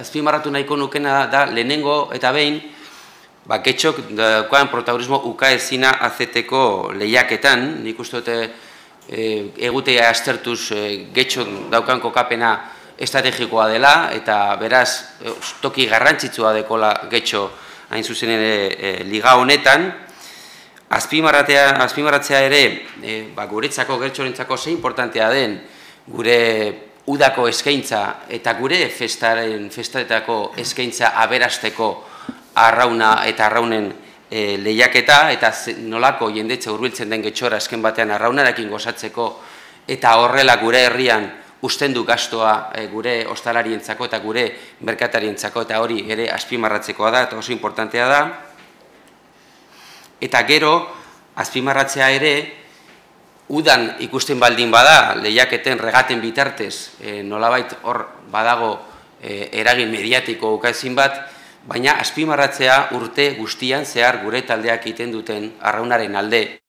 azpimarratu nahiko nukena da lehenengo eta behin, getxok daukan protagonismo ukaezina AZT-ko lehiaketan, nik uste dute egutea aztertuz getxok daukan kokapena estrategikoa dela, eta beraz toki garrantzitsua dekola getxo hain zuzen ere liga honetan. Azpimarratzea ere, guretzako getxorentzako ze importantea den gure udako eskaintza eta gure festetako eskaintza aberasteko arrauna eta arraunen lehiaketa, eta nolako jendetze hurbiltzen den getxora azken batean arraunarekin gozatzeko, eta horrela gure herrian usten du gastoa gure ostalarientzako eta gure merkatarientzako, eta hori ere azpimarratzekoa da, eta oso importantea da. Eta gero, azpimarratzea ere, udan ikusten baldin bada, lehiaketen regaten bitartez, nolabait hor badago eragin mediatiko ukaezin bat, baina azpimarratzea urte guztian zehar gure taldeak egiten duten arraunaren alde